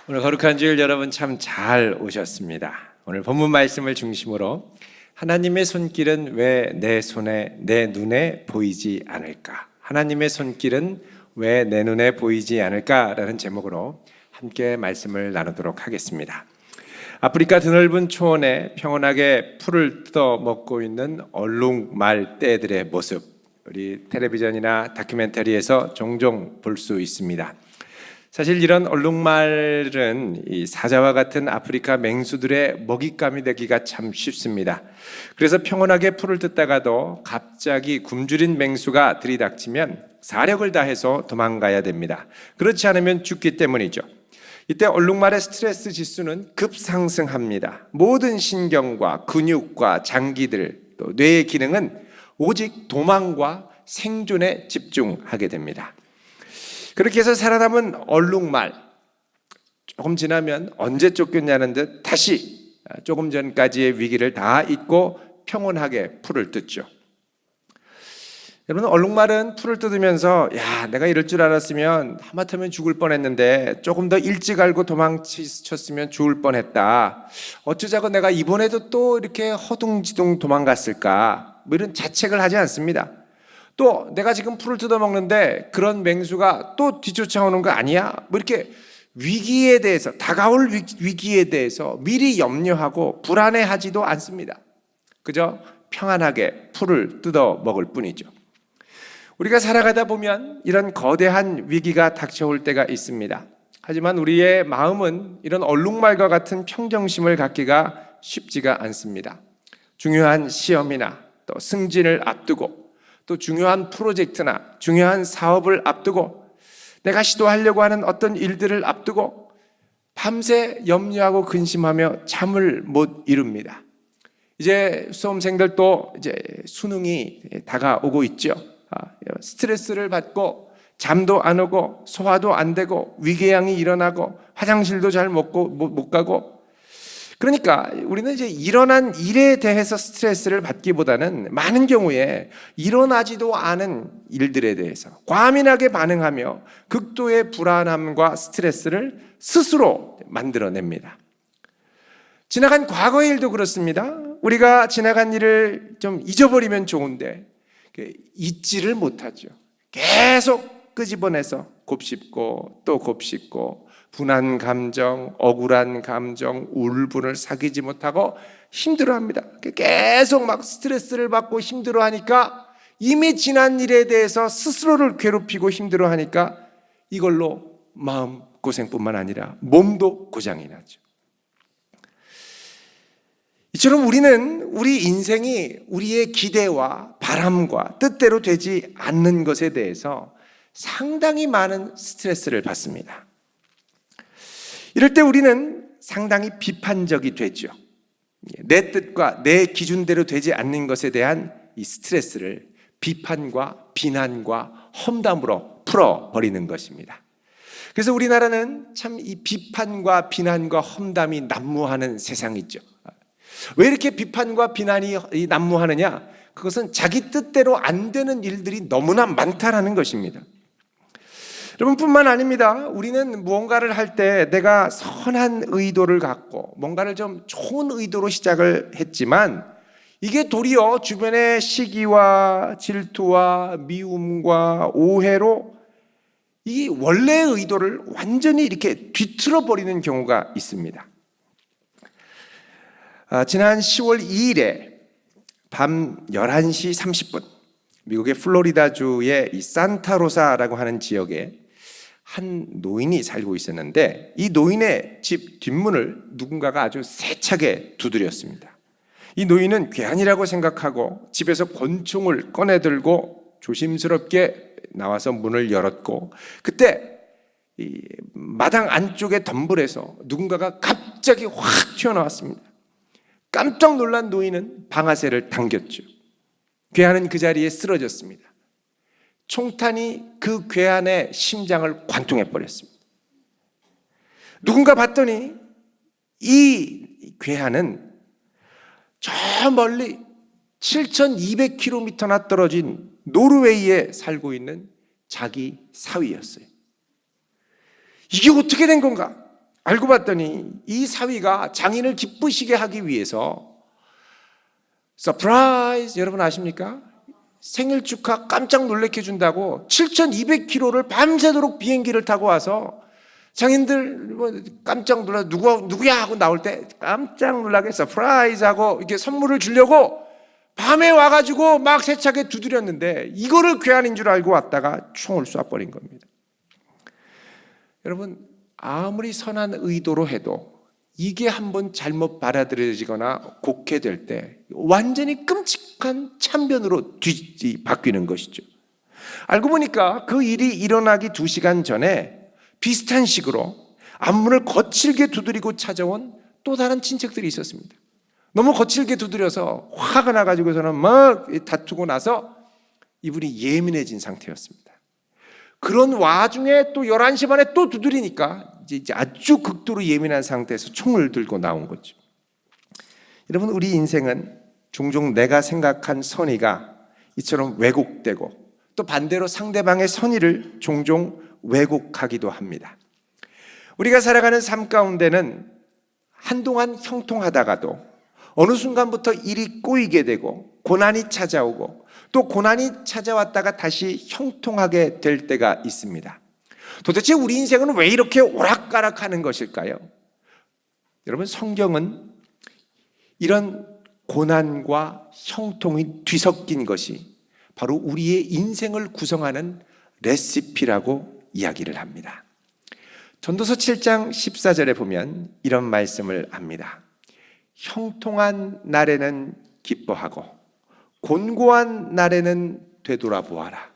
오늘 거룩한 주일 여러분 참 잘 오셨습니다. 오늘 본문 말씀을 중심으로 하나님의 손길은 왜 내 손에 내 눈에 보이지 않을까? 하나님의 손길은 왜 내 눈에 보이지 않을까라는 제목으로 함께 말씀을 나누도록 하겠습니다. 아프리카 드넓은 초원에 평온하게 풀을 뜯어 먹고 있는 얼룩말 떼들의 모습, 우리 텔레비전이나 다큐멘터리에서 종종 볼 수 있습니다. 사실 이런 얼룩말은 이 사자와 같은 아프리카 맹수들의 먹잇감이 되기가 참 쉽습니다. 그래서 평온하게 풀을 뜯다가도 갑자기 굶주린 맹수가 들이닥치면 사력을 다해서 도망가야 됩니다. 그렇지 않으면 죽기 때문이죠. 이때 얼룩말의 스트레스 지수는 급상승합니다. 모든 신경과 근육과 장기들, 또 뇌의 기능은 오직 도망과 생존에 집중하게 됩니다. 그렇게 해서 살아남은 얼룩말, 조금 지나면 언제 쫓겼냐는 듯 다시 조금 전까지의 위기를 다 잊고 평온하게 풀을 뜯죠. 여러분, 얼룩말은 풀을 뜯으면서 내가 이럴 줄 알았으면 하마터면 죽을 뻔했는데 조금 더 일찍 알고 도망쳤으면 죽을 뻔했다. 어쩌자고 내가 이번에도 또 이렇게 허둥지둥 도망갔을까? 이런 자책을 하지 않습니다. 또 내가 지금 풀을 뜯어먹는데 그런 맹수가 또 뒤쫓아오는 거 아니야? 이렇게 위기에 대해서, 다가올 위기에 대해서 미리 염려하고 불안해하지도 않습니다. 그저 평안하게 풀을 뜯어먹을 뿐이죠. 우리가 살아가다 보면 이런 거대한 위기가 닥쳐올 때가 있습니다. 하지만 우리의 마음은 이런 얼룩말과 같은 평정심을 갖기가 쉽지가 않습니다. 중요한 시험이나 또 승진을 앞두고 또 중요한 프로젝트나 중요한 사업을 앞두고 내가 시도하려고 하는 어떤 일들을 앞두고 밤새 염려하고 근심하며 잠을 못 이룹니다. 이제 수험생들도 이제 수능이 다가오고 있죠. 스트레스를 받고 잠도 안 오고 소화도 안 되고 위궤양이 일어나고 화장실도 잘 못 가고, 그러니까 우리는 이제 일어난 일에 대해서 스트레스를 받기보다는 많은 경우에 일어나지도 않은 일들에 대해서 과민하게 반응하며 극도의 불안함과 스트레스를 스스로 만들어냅니다. 지나간 과거의 일도 그렇습니다. 우리가 지나간 일을 좀 잊어버리면 좋은데 잊지를 못하죠. 계속 끄집어내서 곱씹고 또 곱씹고 분한 감정, 억울한 감정, 울분을 사귀지 못하고 힘들어합니다. 계속 막 스트레스를 받고 힘들어하니까 이미 지난 일에 대해서 스스로를 괴롭히고 힘들어하니까 이걸로 마음 고생뿐만 아니라 몸도 고장이 나죠. 이처럼 우리는 우리 인생이 우리의 기대와 바람과 뜻대로 되지 않는 것에 대해서 상당히 많은 스트레스를 받습니다. 이럴 때 우리는 상당히 비판적이 되죠. 내 뜻과 내 기준대로 되지 않는 것에 대한 이 스트레스를 비판과 비난과 험담으로 풀어버리는 것입니다. 그래서 우리나라는 참 이 비판과 비난과 험담이 난무하는 세상이죠. 왜 이렇게 비판과 비난이 난무하느냐? 그것은 자기 뜻대로 안 되는 일들이 너무나 많다라는 것입니다. 여러분뿐만 아닙니다. 우리는 무언가를 할 때 내가 선한 의도를 갖고 뭔가를 좀 좋은 의도로 시작을 했지만 이게 도리어 주변의 시기와 질투와 미움과 오해로 이 원래의 의도를 완전히 이렇게 뒤틀어 버리는 경우가 있습니다. 지난 10월 2일에 밤 11시 30분 미국의 플로리다주의 이 산타로사라고 하는 지역에 한 노인이 살고 있었는데 이 노인의 집 뒷문을 누군가가 아주 세차게 두드렸습니다. 이 노인은 괴한이라고 생각하고 집에서 권총을 꺼내들고 조심스럽게 나와서 문을 열었고, 그때 이 마당 안쪽에 덤불에서 누군가가 갑자기 확 튀어나왔습니다. 깜짝 놀란 노인은 방아쇠를 당겼죠. 괴한은 그 자리에 쓰러졌습니다. 총탄이 그 괴한의 심장을 관통해 버렸습니다. 누군가 봤더니 이 괴한은 저 멀리 7,200km나 떨어진 노르웨이에 살고 있는 자기 사위였어요. 이게 어떻게 된 건가? 알고 봤더니 이 사위가 장인을 기쁘시게 하기 위해서 서프라이즈, 여러분 아십니까? 생일 축하 깜짝 놀래켜 준다고 7,200km를 밤새도록 비행기를 타고 와서 장인들 깜짝 놀라 누구야 하고 나올 때 깜짝 놀라게 서프라이즈 하고 이렇게 선물을 주려고 밤에 와가지고 막 세차게 두드렸는데 이거를 괴한인 줄 알고 왔다가 총을 쏴버린 겁니다. 여러분, 아무리 선한 의도로 해도 이게 한번 잘못 받아들여지거나 곡해될 때 완전히 끔찍한 참변으로 바뀌는 것이죠. 알고 보니까 그 일이 일어나기 2시간 전에 비슷한 식으로 앞문을 거칠게 두드리고 찾아온 또 다른 친척들이 있었습니다. 너무 거칠게 두드려서 화가 나가지고서는 막 다투고 나서 이분이 예민해진 상태였습니다. 그런 와중에 또 11시 반에 또 두드리니까 이제 아주 극도로 예민한 상태에서 총을 들고 나온 거죠. 여러분, 우리 인생은 종종 내가 생각한 선의가 이처럼 왜곡되고 또 반대로 상대방의 선의를 종종 왜곡하기도 합니다. 우리가 살아가는 삶 가운데는 한동안 형통하다가도 어느 순간부터 일이 꼬이게 되고 고난이 찾아오고 또 고난이 찾아왔다가 다시 형통하게 될 때가 있습니다. 도대체 우리 인생은 왜 이렇게 오락가락하는 것일까요? 여러분, 성경은 이런 고난과 형통이 뒤섞인 것이 바로 우리의 인생을 구성하는 레시피라고 이야기를 합니다. 전도서 7장 14절에 보면 이런 말씀을 합니다. 형통한 날에는 기뻐하고 곤고한 날에는 되돌아보아라.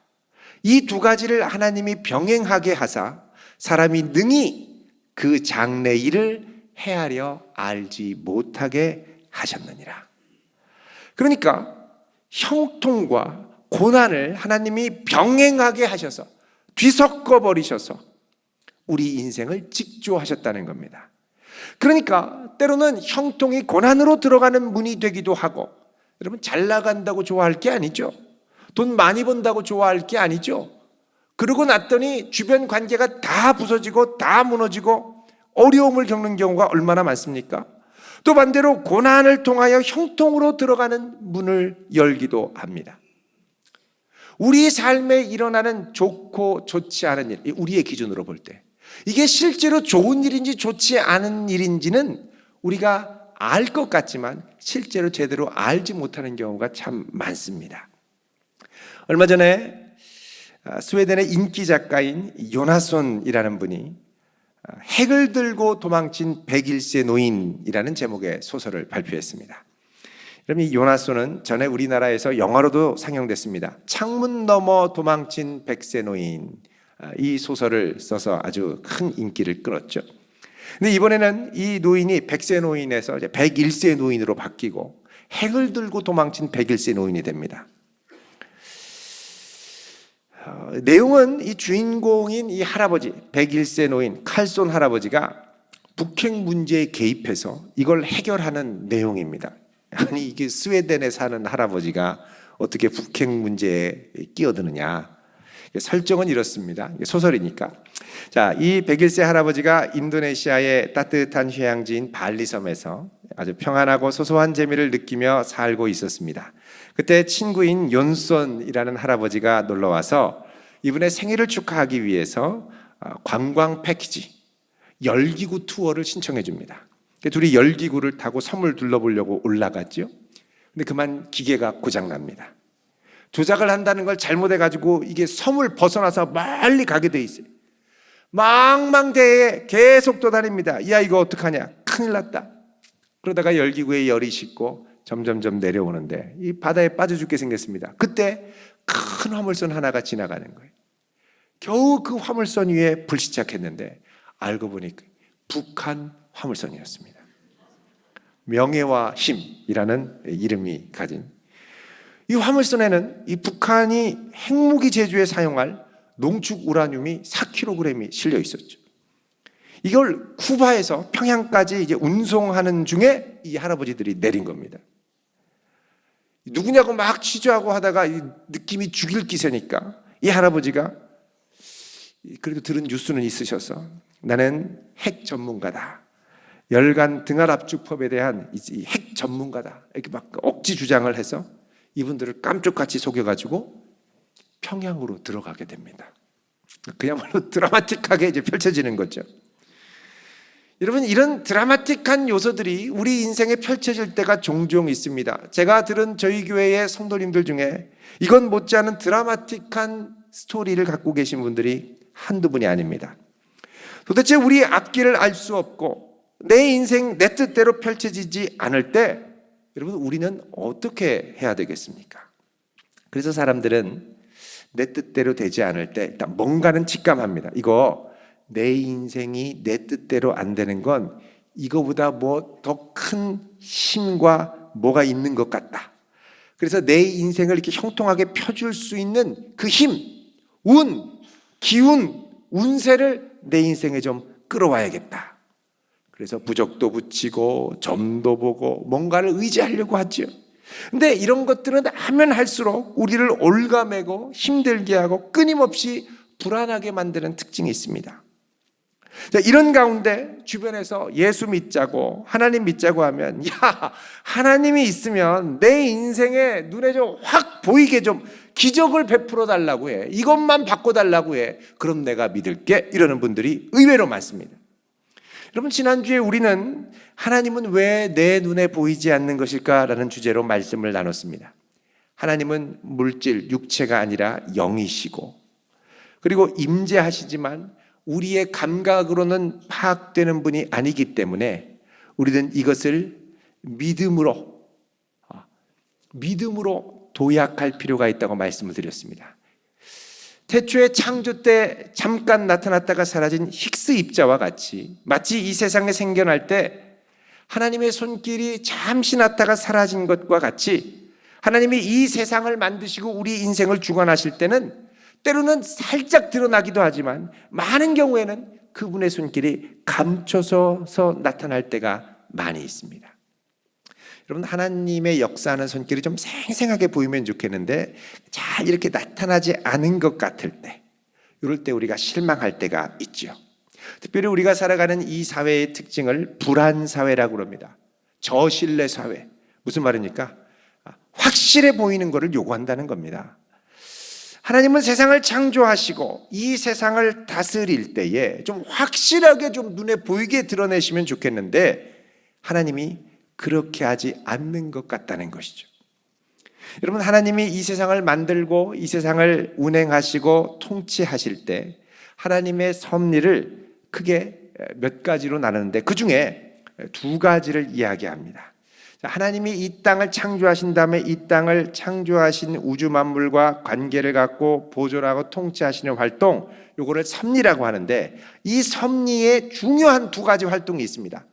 이 두 가지를 하나님이 병행하게 하사 사람이 능히 그 장래 일을 헤아려 알지 못하게 하셨느니라. 그러니까 형통과 고난을 하나님이 병행하게 하셔서 뒤섞어 버리셔서 우리 인생을 직조하셨다는 겁니다. 그러니까 때로는 형통이 고난으로 들어가는 문이 되기도 하고, 여러분, 잘 나간다고 좋아할 게 아니죠. 돈 많이 번다고 좋아할 게 아니죠. 그러고 났더니 주변 관계가 다 부서지고 다 무너지고 어려움을 겪는 경우가 얼마나 많습니까? 또 반대로 고난을 통하여 형통으로 들어가는 문을 열기도 합니다. 우리 삶에 일어나는 좋고 좋지 않은 일, 우리의 기준으로 볼 때 이게 실제로 좋은 일인지 좋지 않은 일인지는 우리가 알 것 같지만 실제로 제대로 알지 못하는 경우가 참 많습니다. 얼마 전에 스웨덴의 인기 작가인 요나손이라는 분이 핵을 들고 도망친 101세 노인이라는 제목의 소설을 발표했습니다. 그럼 이 요나손은 전에 우리나라에서 영화로도 상영됐습니다. 창문 너머 도망친 100세 노인, 이 소설을 써서 아주 큰 인기를 끌었죠. 근데 이번에는 이 노인이 100세 노인에서 이제 101세 노인으로 바뀌고 핵을 들고 도망친 101세 노인이 됩니다. 내용은 이 주인공인 이 할아버지, 101세 노인 칼손 할아버지가 북핵 문제에 개입해서 이걸 해결하는 내용입니다. 아니, 이게 스웨덴에 사는 할아버지가 어떻게 북핵 문제에 끼어드느냐. 설정은 이렇습니다. 소설이니까. 자, 이 101세 할아버지가 인도네시아의 따뜻한 휴양지인 발리섬에서 아주 평안하고 소소한 재미를 느끼며 살고 있었습니다. 그때 친구인 연손이라는 할아버지가 놀러와서 이분의 생일을 축하하기 위해서 관광 패키지 열기구 투어를 신청해 줍니다. 둘이 열기구를 타고 섬을 둘러보려고 올라갔죠. 근데 그만 기계가 고장납니다. 조작을 한다는 걸 잘못해가지고 이게 섬을 벗어나서 멀리 가게 돼 있어요. 망망대해에 계속 떠다닙니다. 야, 이거 어떡하냐, 큰일 났다. 그러다가 열기구에 열이 식고 점점점 내려오는데 이 바다에 빠져 죽게 생겼습니다. 그때 큰 화물선 하나가 지나가는 거예요. 겨우 그 화물선 위에 불시착했는데 알고 보니 북한 화물선이었습니다. 명예와 힘이라는 이름이 가진 이 화물선에는 이 북한이 핵무기 제조에 사용할 농축 우라늄이 4kg이 실려 있었죠. 이걸 쿠바에서 평양까지 이제 운송하는 중에 이 할아버지들이 내린 겁니다. 누구냐고 막 취조하고 하다가 이 느낌이 죽일 기세니까 이 할아버지가 그래도 들은 뉴스는 있으셔서 나는 핵 전문가다. 열간 등할 압축법에 대한 이 핵 전문가다. 이렇게 막 억지 주장을 해서 이분들을 깜짝같이 속여가지고 평양으로 들어가게 됩니다. 그야말로 드라마틱하게 이제 펼쳐지는 거죠. 여러분, 이런 드라마틱한 요소들이 우리 인생에 펼쳐질 때가 종종 있습니다. 제가 들은 저희 교회의 성도님들 중에 이건 못지않은 드라마틱한 스토리를 갖고 계신 분들이 한두 분이 아닙니다. 도대체 우리 앞길을 알 수 없고 내 인생 내 뜻대로 펼쳐지지 않을 때 여러분, 우리는 어떻게 해야 되겠습니까? 그래서 사람들은 내 뜻대로 되지 않을 때 일단 뭔가는 직감합니다. 이거 내 인생이 내 뜻대로 안 되는 건 이거보다 뭐 더 큰 힘과 뭐가 있는 것 같다. 그래서 내 인생을 이렇게 형통하게 펴줄 수 있는 그 힘, 운, 기운, 운세를 내 인생에 좀 끌어와야겠다. 그래서 부적도 붙이고 점도 보고 뭔가를 의지하려고 하죠. 근데 이런 것들은 하면 할수록 우리를 올가매고 힘들게 하고 끊임없이 불안하게 만드는 특징이 있습니다. 자, 이런 가운데 주변에서 예수 믿자고 하나님 믿자고 하면 야, 하나님이 있으면 내 인생에 눈에 좀 확 보이게 좀 기적을 베풀어 달라고 해. 이것만 바꿔달라고 해. 그럼 내가 믿을게. 이러는 분들이 의외로 많습니다. 여러분, 지난주에 우리는 하나님은 왜 내 눈에 보이지 않는 것일까라는 주제로 말씀을 나눴습니다. 하나님은 물질, 육체가 아니라 영이시고 그리고 임재하시지만 우리의 감각으로는 파악되는 분이 아니기 때문에 우리는 이것을 믿음으로 도약할 필요가 있다고 말씀을 드렸습니다. 태초에 창조 때 잠깐 나타났다가 사라진 힉스 입자와 같이 마치 이 세상에 생겨날 때 하나님의 손길이 잠시 났다가 사라진 것과 같이 하나님이 이 세상을 만드시고 우리 인생을 주관하실 때는 때로는 살짝 드러나기도 하지만 많은 경우에는 그분의 손길이 감춰서 나타날 때가 많이 있습니다. 여러분, 하나님의 역사하는 손길이 좀 생생하게 보이면 좋겠는데 잘 이렇게 나타나지 않은 것 같을 때, 이럴 때 우리가 실망할 때가 있죠. 특별히 우리가 살아가는 이 사회의 특징을 불안사회라고 합니다. 저신뢰 사회. 무슨 말입니까? 확실해 보이는 것을 요구한다는 겁니다. 하나님은 세상을 창조하시고 이 세상을 다스릴 때에 좀 확실하게 좀 눈에 보이게 드러내시면 좋겠는데 하나님이 그렇게 하지 않는 것 같다는 것이죠. 여러분, 하나님이 이 세상을 만들고 이 세상을 운행하시고 통치하실 때 하나님의 섭리를 크게 몇 가지로 나누는데 그 중에 두 가지를 이야기합니다. 하나님이 이 땅을 창조하신 다음에 이 땅을 창조하신 우주 만물과 관계를 갖고 보존하고 통치하시는 활동, 요거를 섭리라고 하는데 이 섭리에 중요한 두 가지 활동이 있습니다.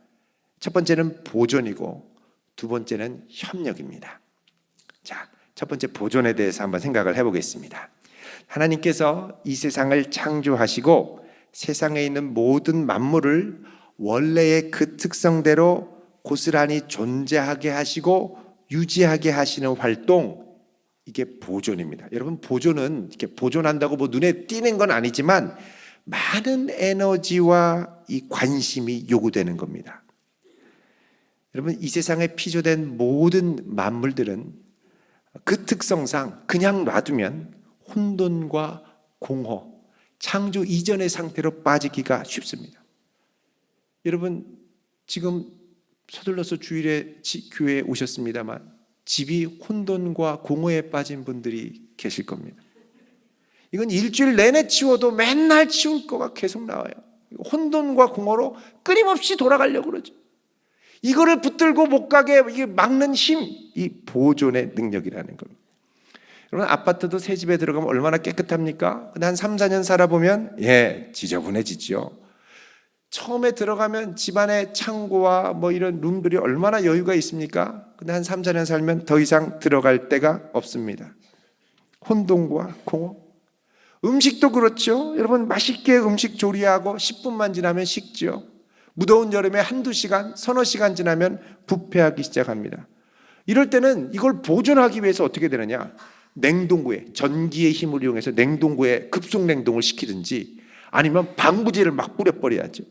첫 번째는 보존이고 두 번째는 협력입니다. 자, 첫 번째 보존에 대해서 한번 생각을 해보겠습니다. 하나님께서 이 세상을 창조하시고 세상에 있는 모든 만물을 원래의 그 특성대로 고스란히 존재하게 하시고 유지하게 하시는 활동, 이게 보존입니다. 여러분, 보존은 이렇게 보존한다고 뭐 눈에 띄는 건 아니지만 많은 에너지와 이 관심이 요구되는 겁니다. 여러분, 이 세상에 피조된 모든 만물들은 그 특성상 그냥 놔두면 혼돈과 공허, 창조 이전의 상태로 빠지기가 쉽습니다. 여러분, 지금 서둘러서 주일에 교회에 오셨습니다만 집이 혼돈과 공허에 빠진 분들이 계실 겁니다. 이건 일주일 내내 치워도 맨날 치울 거가 계속 나와요. 혼돈과 공허로 끊임없이 돌아가려고 그러죠. 이거를 붙들고 못 가게 이게 막는 힘, 이 보존의 능력이라는 겁니다. 여러분, 아파트도 새 집에 들어가면 얼마나 깨끗합니까? 근데 한 3, 4년 살아보면 지저분해지죠. 처음에 들어가면 집안의 창고와 뭐 이런 룸들이 얼마나 여유가 있습니까? 근데 한 3, 4년 살면 더 이상 들어갈 데가 없습니다. 혼돈과 공허. 음식도 그렇죠. 여러분, 맛있게 음식 조리하고 10분만 지나면 식죠. 무더운 여름에 한두 시간, 서너 시간 지나면 부패하기 시작합니다. 이럴 때는 이걸 보존하기 위해서 어떻게 되느냐? 냉동고에, 전기의 힘을 이용해서 냉동고에 급속 냉동을 시키든지 아니면 방부제를 막 뿌려버려야죠.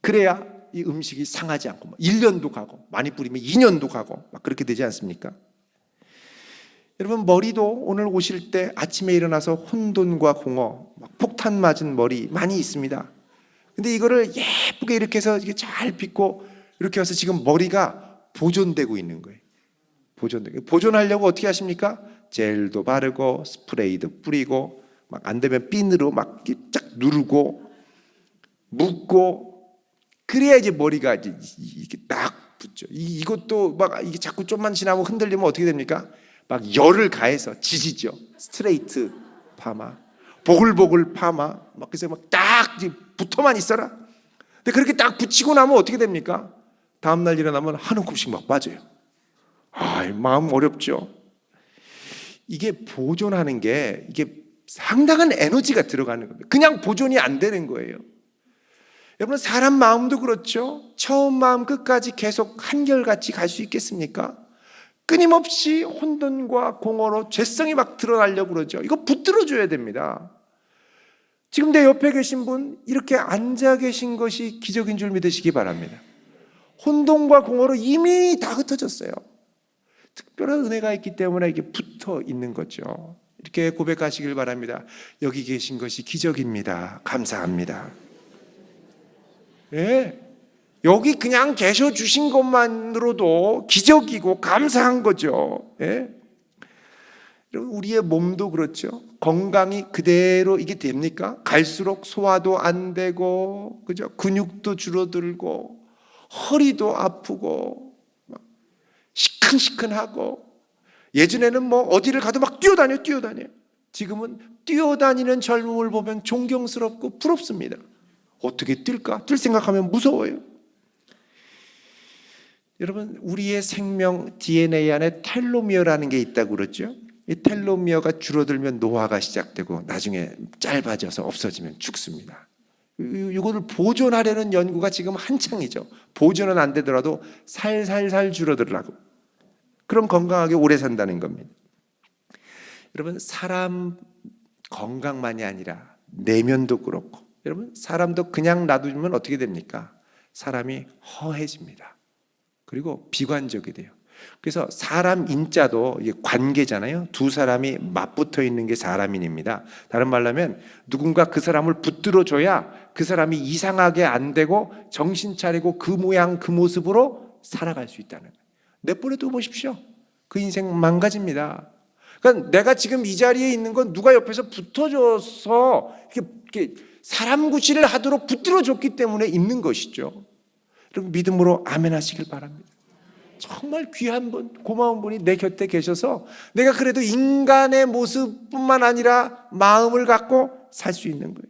그래야 이 음식이 상하지 않고 1년도 가고 많이 뿌리면 2년도 가고 막 그렇게 되지 않습니까? 여러분, 머리도 오늘 오실 때 아침에 일어나서 혼돈과 공허, 막 폭탄 맞은 머리 많이 있습니다. 근데 이거를 예쁘게 이렇게 해서 이게 잘 빗고 이렇게 해서 지금 머리가 보존되고 있는 거예요. 보존하려고 어떻게 하십니까? 젤도 바르고 스프레이도 뿌리고 막 안 되면 핀으로 막 쫙 누르고 묶고, 그래야 이제 머리가 이게 딱 붙죠. 이것도 막 이게 자꾸 좀만 지나면 흔들리면 어떻게 됩니까? 막 열을 가해서 지지죠. 스트레이트 파마, 보글보글 파마, 막 그래서 막 딱 붙어만 있어라. 근데 그렇게 딱 붙이고 나면 어떻게 됩니까? 다음 날 일어나면 한 움큼씩 막 빠져요. 마음 어렵죠. 이게 보존하는 게 이게 상당한 에너지가 들어가는 겁니다. 그냥 보존이 안 되는 거예요. 여러분, 사람 마음도 그렇죠. 처음 마음 끝까지 계속 한결같이 갈 수 있겠습니까? 끊임없이 혼돈과 공허로 죄성이 막 드러나려고 그러죠. 이거 붙들어줘야 됩니다. 지금 내 옆에 계신 분 이렇게 앉아 계신 것이 기적인 줄 믿으시기 바랍니다. 혼돈과 공허로 이미 다 흩어졌어요. 특별한 은혜가 있기 때문에 이게 붙어 있는 거죠. 이렇게 고백하시길 바랍니다. 여기 계신 것이 기적입니다. 감사합니다. 예, 여기 그냥 계셔 주신 것만으로도 기적이고 감사한 거죠. 예? 우리의 몸도 그렇죠. 건강이 그대로 이게 됩니까? 갈수록 소화도 안 되고, 그죠? 근육도 줄어들고, 허리도 아프고, 막 시큰시큰하고, 예전에는 뭐 어디를 가도 막 뛰어다녀. 지금은 뛰어다니는 젊음을 보면 존경스럽고 부럽습니다. 어떻게 뛸까? 뛸 생각하면 무서워요. 여러분, 우리의 생명 DNA 안에 텔로미어라는 게 있다고 그러죠. 이 텔로미어가 줄어들면 노화가 시작되고 나중에 짧아져서 없어지면 죽습니다. 이거를 보존하려는 연구가 지금 한창이죠. 보존은 안 되더라도 살살살 줄어들라고. 그럼 건강하게 오래 산다는 겁니다. 여러분, 사람 건강만이 아니라 내면도 그렇고, 여러분, 사람도 그냥 놔두면 어떻게 됩니까? 사람이 허해집니다. 그리고 비관적이 돼요. 그래서 사람 인자도 이게 관계잖아요. 두 사람이 맞붙어 있는 게 사람인입니다. 다른 말로 하면 누군가 그 사람을 붙들어줘야 그 사람이 이상하게 안 되고 정신 차리고 그 모양 그 모습으로 살아갈 수 있다는 거예요. 내버려둬 보십시오. 그 인생 망가집니다. 그러니까 내가 지금 이 자리에 있는 건 누가 옆에서 붙어줘서 이렇게 사람 구실을 하도록 붙들어줬기 때문에 있는 것이죠. 여러분, 믿음으로 아멘 하시길 바랍니다. 정말 귀한 분, 고마운 분이 내 곁에 계셔서 내가 그래도 인간의 모습뿐만 아니라 마음을 갖고 살 수 있는 거예요.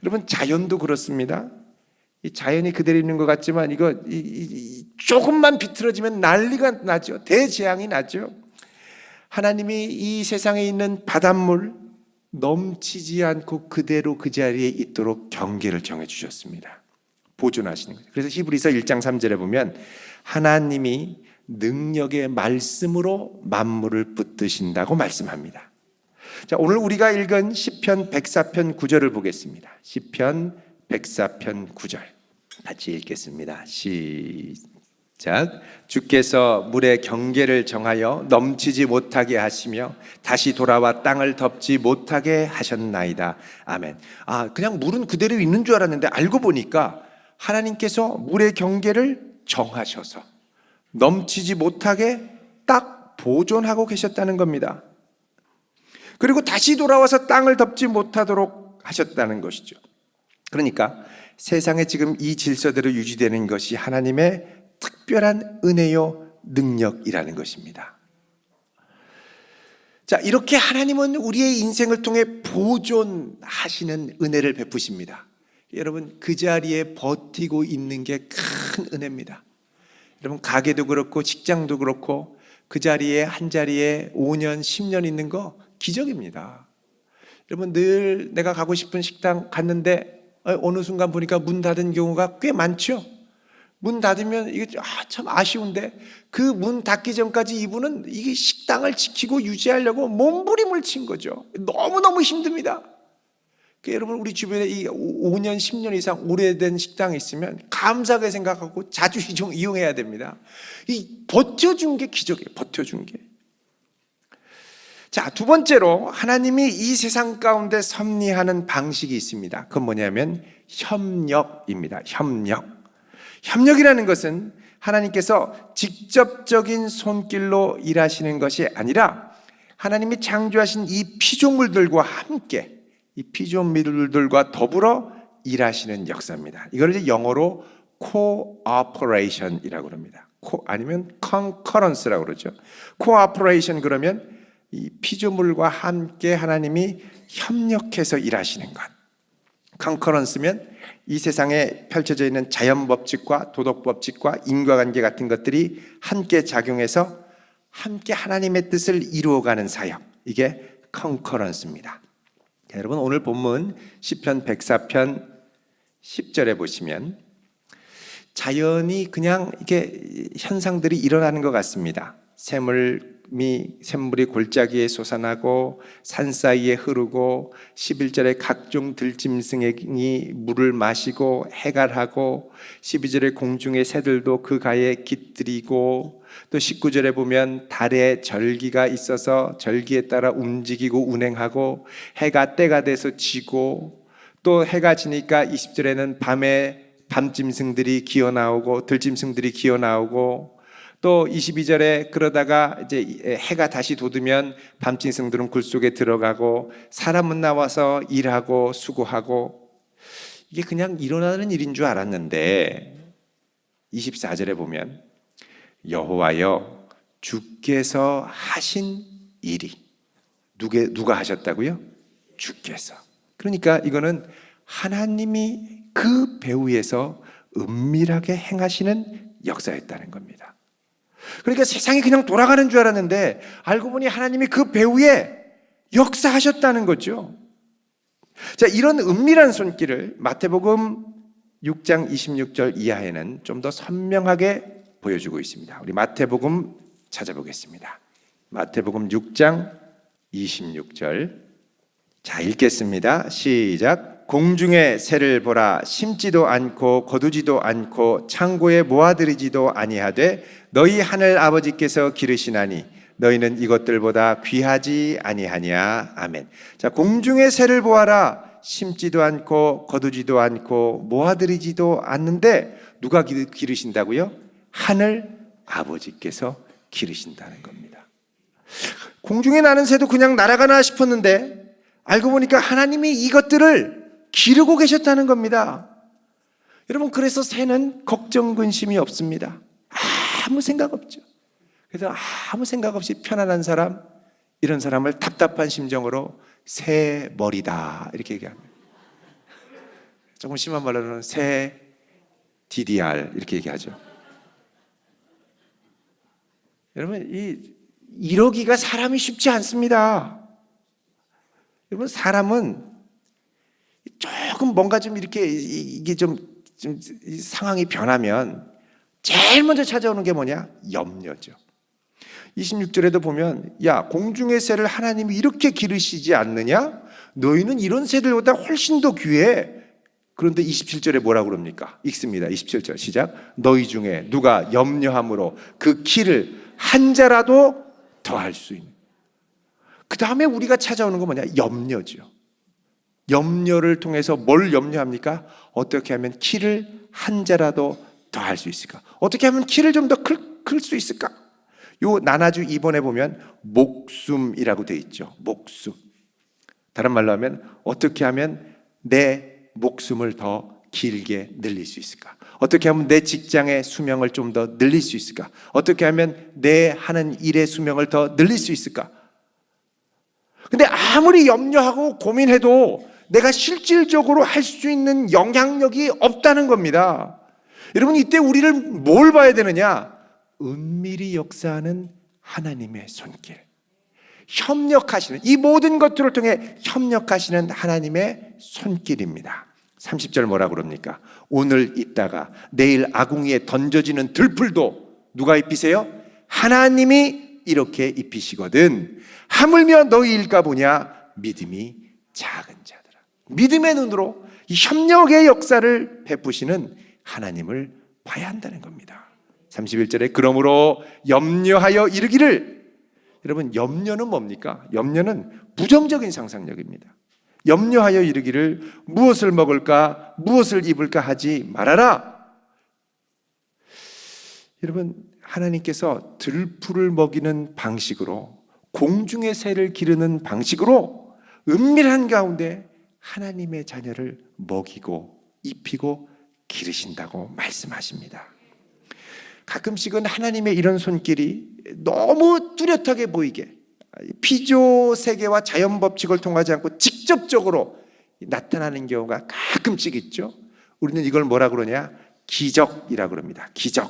여러분, 자연도 그렇습니다. 이 자연이 그대로 있는 것 같지만 이거 조금만 비틀어지면 난리가 나죠. 대재앙이 나죠. 하나님이 이 세상에 있는 바닷물 넘치지 않고 그대로 그 자리에 있도록 경계를 정해 주셨습니다. 보존하시는 거죠. 그래서 히브리서 1장 3절에 보면 하나님이 능력의 말씀으로 만물을 붙드신다고 말씀합니다. 자, 오늘 우리가 읽은 시편 104편 9절을 보겠습니다. 시편 104편 9절 같이 읽겠습니다. 시작. 주께서 물의 경계를 정하여 넘치지 못하게 하시며 다시 돌아와 땅을 덮지 못하게 하셨나이다. 아멘. 그냥 물은 그대로 있는 줄 알았는데 알고 보니까 하나님께서 물의 경계를 정하셔서 넘치지 못하게 딱 보존하고 계셨다는 겁니다. 그리고 다시 돌아와서 땅을 덮지 못하도록 하셨다는 것이죠. 그러니까 세상에 지금 이 질서대로 유지되는 것이 하나님의 특별한 은혜요 능력이라는 것입니다. 자, 이렇게 하나님은 우리의 인생을 통해 보존하시는 은혜를 베푸십니다. 여러분, 그 자리에 버티고 있는 게 큰 은혜입니다. 여러분, 가게도 그렇고 직장도 그렇고 그 자리에 한 자리에 5년, 10년 있는 거 기적입니다. 여러분, 늘 내가 가고 싶은 식당 갔는데 어느 순간 보니까 문 닫은 경우가 꽤 많죠. 문 닫으면 이게 참 아쉬운데 그 문 닫기 전까지 이분은 이게 식당을 지키고 유지하려고 몸부림을 친 거죠. 너무너무 힘듭니다. 여러분 우리 주변에 이 5년, 10년 이상 오래된 식당이 있으면 감사하게 생각하고 자주 이용해야 됩니다. 이 버텨준 게 기적이에요. 버텨준 게. 자, 두 번째로 하나님이 이 세상 가운데 섭리하는 방식이 있습니다. 그건 뭐냐면 협력입니다. 협력이라는 것은 하나님께서 직접적인 손길로 일하시는 것이 아니라 하나님이 창조하신 이 피조물들과 함께, 이 피조물들과 더불어 일하시는 역사입니다. 이걸 이제 영어로 cooperation이라고 합니다. 아니면 concurrence라고 그러죠. cooperation 그러면 이 피조물과 함께 하나님이 협력해서 일하시는 것. concurrence면 이 세상에 펼쳐져 있는 자연 법칙과 도덕 법칙과 인과관계 같은 것들이 함께 작용해서 함께 하나님의 뜻을 이루어가는 사역. 이게 concurrence입니다. 여러분 오늘 본문 시편 104편 10절에 보시면 자연이 그냥 이게 현상들이 일어나는 것 같습니다. 샘물이 골짜기에 솟아나고 산 사이에 흐르고 11절에 각종 들짐승이 물을 마시고 해갈하고 12절에 공중의 새들도 그 가에 깃들이고 또 19절에 보면 달에 절기가 있어서 절기에 따라 움직이고 운행하고 해가 때가 돼서 지고 또 해가 지니까 20절에는 밤에 밤짐승들이 기어나오고 들짐승들이 기어나오고 또 22절에 그러다가 이제 해가 다시 돋으면 밤짐승들은 굴 속에 들어가고 사람은 나와서 일하고 수고하고 이게 그냥 일어나는 일인 줄 알았는데 24절에 보면 여호와여 주께서 하신 일이 누가 하셨다고요? 주께서. 그러니까 이거는 하나님이 그 배후에서 은밀하게 행하시는 역사였다는 겁니다. 그러니까 세상이 그냥 돌아가는 줄 알았는데 알고 보니 하나님이 그 배후에 역사하셨다는 거죠. 자, 이런 은밀한 손길을 마태복음 6장 26절 이하에는 좀 더 선명하게 보여주고 있습니다. 우리 마태복음 찾아보겠습니다. 마태복음 6장 26절. 자, 읽겠습니다. 시작. 공중의 새를 보라. 심지도 않고 거두지도 않고 창고에 모아들이지도 아니하되 너희 하늘 아버지께서 기르시나니 너희는 이것들보다 귀하지 아니하냐. 아멘. 자, 공중의 새를 보아라. 심지도 않고 거두지도 않고 모아들이지도 않는데 누가 기르신다고요? 하늘 아버지께서 기르신다는 겁니다. 공중에 나는 새도 그냥 날아가나 싶었는데 알고 보니까 하나님이 이것들을 기르고 계셨다는 겁니다. 여러분, 그래서 새는 걱정 근심이 없습니다. 아무 생각 없죠. 그래서 아무 생각 없이 편안한 사람, 이런 사람을 답답한 심정으로 새 머리다 이렇게 얘기합니다. 조금 심한 말로는 새 DDR 이렇게 얘기하죠. 여러분, 이러기가 사람이 쉽지 않습니다. 여러분, 사람은 조금 뭔가 좀 이렇게 이게 좀 상황이 변하면 제일 먼저 찾아오는 게 뭐냐? 염려죠. 26절에도 보면 야, 공중의 새를 하나님이 이렇게 기르시지 않느냐? 너희는 이런 새들보다 훨씬 더 귀해. 그런데 27절에 뭐라고 그럽니까? 읽습니다. 27절 시작. 너희 중에 누가 염려함으로 그 키를 한 자라도 더할 수 있는. 그 다음에 우리가 찾아오는 건 뭐냐? 염려죠. 염려를 통해서 뭘 염려합니까? 어떻게 하면 키를 한 자라도 더 할 수 있을까? 어떻게 하면 키를 좀 더 클 수 있을까? 요 나나주 2번에 보면 목숨이라고 돼 있죠. 목숨. 다른 말로 하면 어떻게 하면 내 목숨을 더 길게 늘릴 수 있을까? 어떻게 하면 내 직장의 수명을 좀 더 늘릴 수 있을까? 어떻게 하면 내 하는 일의 수명을 더 늘릴 수 있을까? 근데 아무리 염려하고 고민해도 내가 실질적으로 할 수 있는 영향력이 없다는 겁니다. 여러분, 이때 우리를 뭘 봐야 되느냐? 은밀히 역사하는 하나님의 손길. 협력하시는, 이 모든 것들을 통해 협력하시는 하나님의 손길입니다. 30절 뭐라고 그럽니까? 오늘 있다가 내일 아궁이에 던져지는 들풀도 누가 입히세요? 하나님이 이렇게 입히시거든. 하물며 너희일까 보냐? 믿음이 작은 자들아. 믿음의 눈으로 이 협력의 역사를 베푸시는 하나님을 봐야 한다는 겁니다. 31절에 그러므로 염려하여 이르기를. 여러분, 염려는 뭡니까? 염려는 부정적인 상상력입니다. 염려하여 이르기를 무엇을 먹을까 무엇을 입을까 하지 말아라. 여러분, 하나님께서 들풀을 먹이는 방식으로, 공중의 새를 기르는 방식으로 은밀한 가운데 하나님의 자녀를 먹이고 입히고 기르신다고 말씀하십니다. 가끔씩은 하나님의 이런 손길이 너무 뚜렷하게 보이게, 피조 세계와 자연 법칙을 통하지 않고 직접적으로 나타나는 경우가 가끔씩 있죠. 우리는 이걸 뭐라 그러냐? 기적이라 그럽니다. 기적.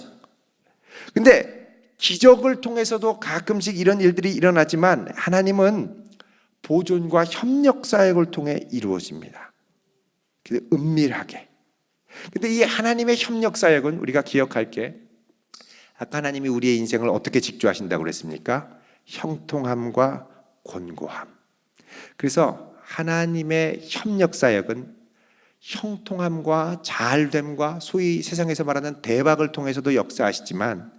근데 기적을 통해서도 가끔씩 이런 일들이 일어나지만 하나님은 보존과 협력 사역을 통해 이루어집니다. 은밀하게. 근데 이 하나님의 협력 사역은 우리가 기억할 게, 아까 하나님이 우리의 인생을 어떻게 직조하신다고 그랬습니까? 형통함과 곤고함. 그래서 하나님의 협력 사역은 형통함과 잘됨과 소위 세상에서 말하는 대박을 통해서도 역사하시지만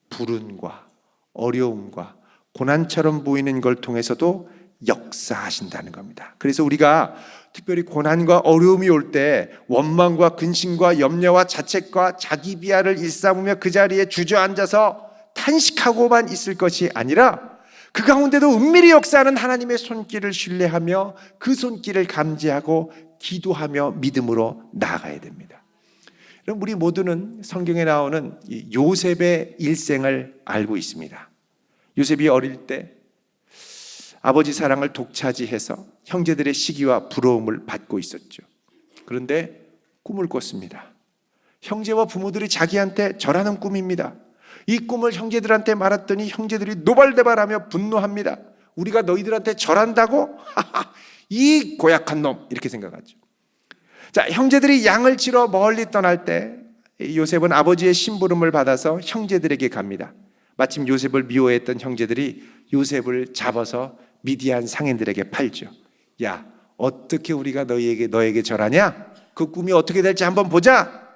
불운과 어려움과 고난처럼 보이는 걸 통해서도 역사하신다는 겁니다. 그래서 우리가 특별히 고난과 어려움이 올 때 원망과 근심과 염려와 자책과 자기 비하를 일삼으며 그 자리에 주저앉아서 탄식하고만 있을 것이 아니라 그 가운데도 은밀히 역사하는 하나님의 손길을 신뢰하며 그 손길을 감지하고 기도하며 믿음으로 나아가야 됩니다. 그럼 우리 모두는 성경에 나오는 요셉의 일생을 알고 있습니다. 요셉이 어릴 때 아버지 사랑을 독차지해서 형제들의 시기와 부러움을 받고 있었죠. 그런데 꿈을 꿨습니다. 형제와 부모들이 자기한테 절하는 꿈입니다. 이 꿈을 형제들한테 말했더니 형제들이 노발대발하며 분노합니다. 우리가 너희들한테 절한다고? 이 고약한 놈, 이렇게 생각하죠. 자, 형제들이 양을 치러 멀리 떠날 때 요셉은 아버지의 심부름을 받아서 형제들에게 갑니다. 마침 요셉을 미워했던 형제들이 요셉을 잡아서 미디안 상인들에게 팔죠. 야, 어떻게 우리가 너에게 절하냐? 그 꿈이 어떻게 될지 한번 보자.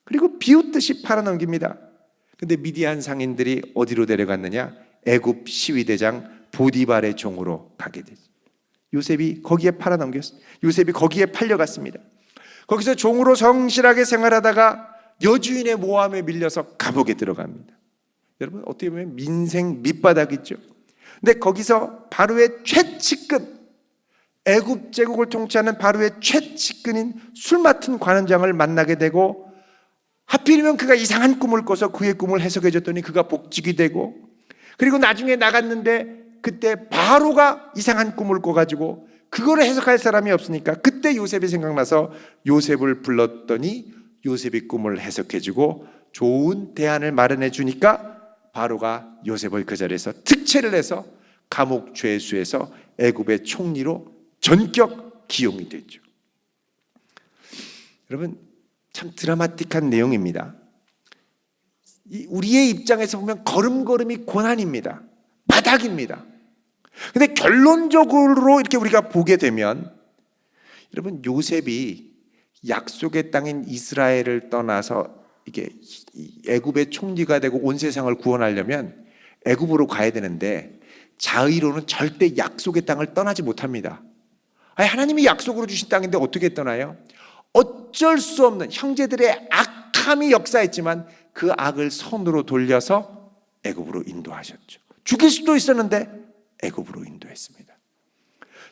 그리고 비웃듯이 팔아넘깁니다. 근데 미디안 상인들이 어디로 데려갔느냐? 애굽 시위대장 보디발의 종으로 가게 되죠. 요셉이 거기에 팔아넘겼어요. 요셉이 거기에 팔려갔습니다. 거기서 종으로 성실하게 생활하다가 여주인의 모함에 밀려서 감옥에 들어갑니다. 여러분, 어떻게 보면 민생 밑바닥이죠. 근데 거기서 바로의 최측근, 애굽 제국을 통치하는 바로의 최측근인 술 맡은 관원장을 만나게 되고, 하필이면 그가 이상한 꿈을 꿔서 그의 꿈을 해석해 줬더니 그가 복직이 되고, 그리고 나중에 나갔는데 그때 바로가 이상한 꿈을 꿔가지고 그거를 해석할 사람이 없으니까 그때 요셉이 생각나서 요셉을 불렀더니 요셉이 꿈을 해석해주고 좋은 대안을 마련해 주니까 바로가 요셉을 그 자리에서 특채를 해서 감옥 죄수에서 애굽의 총리로 전격 기용이 됐죠. 여러분, 참 드라마틱한 내용입니다. 우리의 입장에서 보면 걸음걸음이 고난입니다. 바닥입니다. 근데 결론적으로 이렇게 우리가 보게 되면, 여러분, 요셉이 약속의 땅인 이스라엘을 떠나서 이게 애굽의 총리가 되고 온 세상을 구원하려면 애굽으로 가야 되는데 자의로는 절대 약속의 땅을 떠나지 못합니다. 아니, 하나님이 약속으로 주신 땅인데 어떻게 떠나요? 어쩔 수 없는 형제들의 악함이 역사했지만 그 악을 선으로 돌려서 애굽으로 인도하셨죠. 죽일 수도 있었는데 애굽으로 인도했습니다.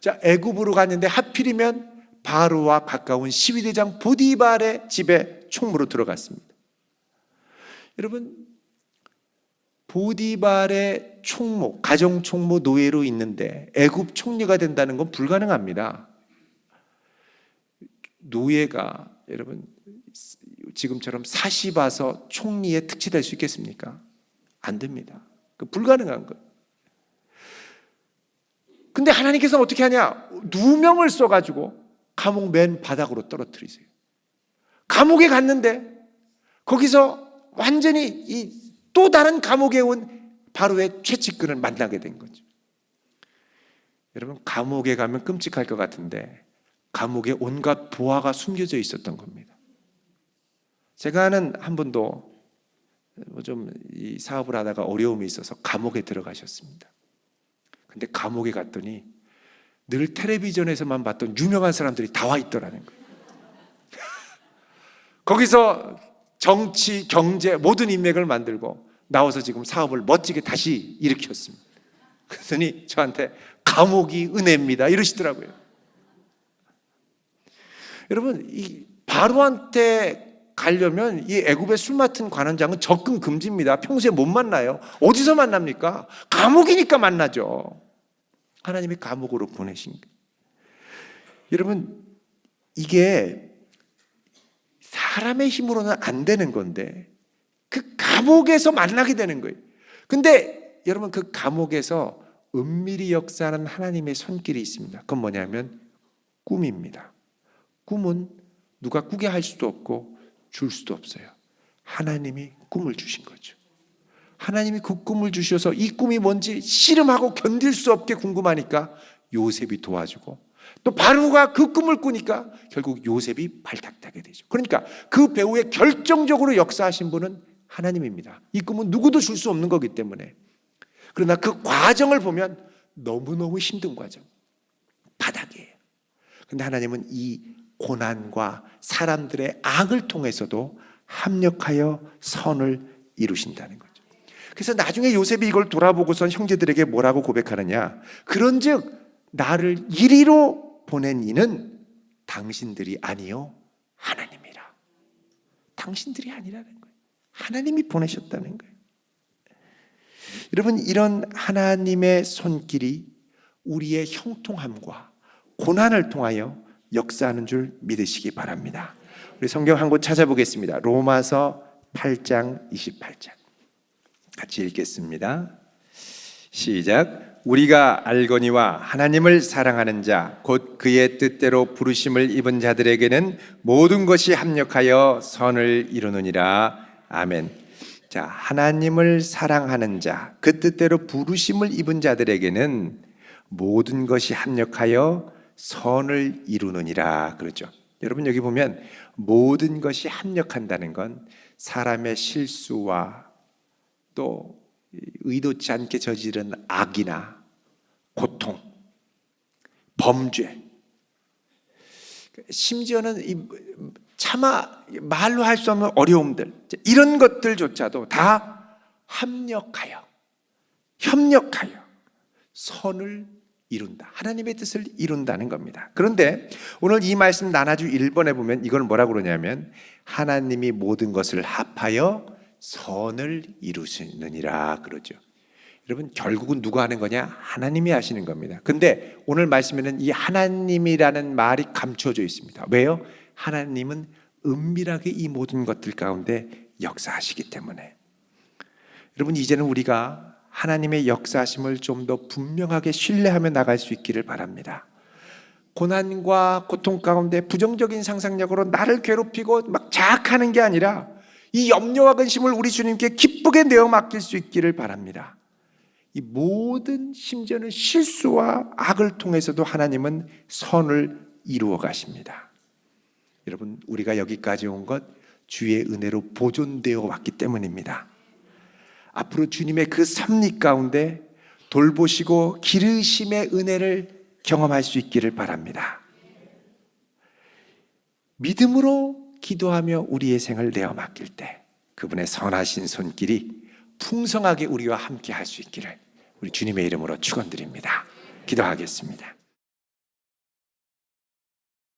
자, 애굽으로 갔는데 하필이면 바로와 가까운 시위대장 보디발의 집에 총무로 들어갔습니다. 여러분, 보디발의 총무, 가정 총무 노예로 있는데 애굽 총리가 된다는 건 불가능합니다. 노예가 여러분 지금처럼 사시 봐서 총리에 특치될 수 있겠습니까? 안 됩니다. 그 불가능한 것. 근데 하나님께서는 어떻게 하냐? 누명을 써가지고 감옥 맨 바닥으로 떨어뜨리세요. 감옥에 갔는데 거기서 완전히 또 다른 감옥에 온 바로의 최측근을 만나게 된 거죠. 여러분, 감옥에 가면 끔찍할 것 같은데 감옥에 온갖 보화가 숨겨져 있었던 겁니다. 제가 아는 한 분도 좀 이 사업을 하다가 어려움이 있어서 감옥에 들어가셨습니다. 근데 감옥에 갔더니 늘 텔레비전에서만 봤던 유명한 사람들이 다 와 있더라는 거예요. 거기서 정치, 경제 모든 인맥을 만들고 나와서 지금 사업을 멋지게 다시 일으켰습니다. 그랬더니 저한테 감옥이 은혜입니다 이러시더라고요. 여러분, 이 바로한테 가려면 이 애굽의 술 맡은 관원장은 접근 금지입니다. 평소에 못 만나요. 어디서 만납니까? 감옥이니까 만나죠. 하나님이 감옥으로 보내신 거예요. 여러분, 이게 사람의 힘으로는 안 되는 건데 그 감옥에서 만나게 되는 거예요. 근데 여러분, 그 감옥에서 은밀히 역사하는 하나님의 손길이 있습니다. 그건 뭐냐면 꿈입니다. 꿈은 누가 꾸게 할 수도 없고 줄 수도 없어요. 하나님이 꿈을 주신 거죠. 하나님이 그 꿈을 주셔서 이 꿈이 뭔지 씨름하고 견딜 수 없게 궁금하니까 요셉이 도와주고, 또 바로가 그 꿈을 꾸니까 결국 요셉이 발탁하게 되죠. 그러니까 그 배후에 결정적으로 역사하신 분은 하나님입니다. 이 꿈은 누구도 줄 수 없는 거기 때문에. 그러나 그 과정을 보면 너무너무 힘든 과정, 바닥이에요. 그런데 하나님은 이 고난과 사람들의 악을 통해서도 합력하여 선을 이루신다는 거죠. 그래서 나중에 요셉이 이걸 돌아보고선 형제들에게 뭐라고 고백하느냐, 그런즉 나를 이리로 보낸 이는 당신들이 아니요 하나님이라. 당신들이 아니라는 거예요. 하나님이 보내셨다는 거예요. 여러분, 이런 하나님의 손길이 우리의 형통함과 고난을 통하여 역사하는 줄 믿으시기 바랍니다. 우리 성경 한 곳 찾아보겠습니다. 로마서 8장 28절 같이 읽겠습니다. 시작. 우리가 알거니와 하나님을 사랑하는 자 곧 그의 뜻대로 부르심을 입은 자들에게는 모든 것이 합력하여 선을 이루느니라. 아멘. 자, 하나님을 사랑하는 자, 그 뜻대로 부르심을 입은 자들에게는 모든 것이 합력하여 선을 이루느니라 그러죠. 여러분, 여기 보면 모든 것이 합력한다는 건 사람의 실수와 또 의도치 않게 저지른 악이나 고통, 범죄, 심지어는 차마 말로 할 수 없는 어려움들, 이런 것들조차도 다 합력하여, 협력하여 선을 이룬다. 하나님의 뜻을 이룬다는 겁니다. 그런데 오늘 이 말씀 나눠주 1번에 보면 이걸 뭐라고 그러냐면 하나님이 모든 것을 합하여 선을 이루시느니라 그러죠. 여러분, 결국은 누가 하는 거냐? 하나님이 하시는 겁니다. 근데 오늘 말씀에는 이 하나님이라는 말이 감춰져 있습니다. 왜요? 하나님은 은밀하게 이 모든 것들 가운데 역사하시기 때문에. 여러분, 이제는 우리가 하나님의 역사하심을 좀 더 분명하게 신뢰하며 나갈 수 있기를 바랍니다. 고난과 고통 가운데 부정적인 상상력으로 나를 괴롭히고 막 자학하는 게 아니라 이 염려와 근심을 우리 주님께 기쁘게 내어 맡길 수 있기를 바랍니다. 이 모든 심지어는 실수와 악을 통해서도 하나님은 선을 이루어 가십니다. 여러분, 우리가 여기까지 온 것 주의 은혜로 보존되어 왔기 때문입니다. 앞으로 주님의 그 섭리 가운데 돌보시고 기르심의 은혜를 경험할 수 있기를 바랍니다. 믿음으로 기도하며 우리의 생을 내어 맡길 때 그분의 선하신 손길이 풍성하게 우리와 함께 할 수 있기를 우리 주님의 이름으로 축원드립니다. 기도하겠습니다.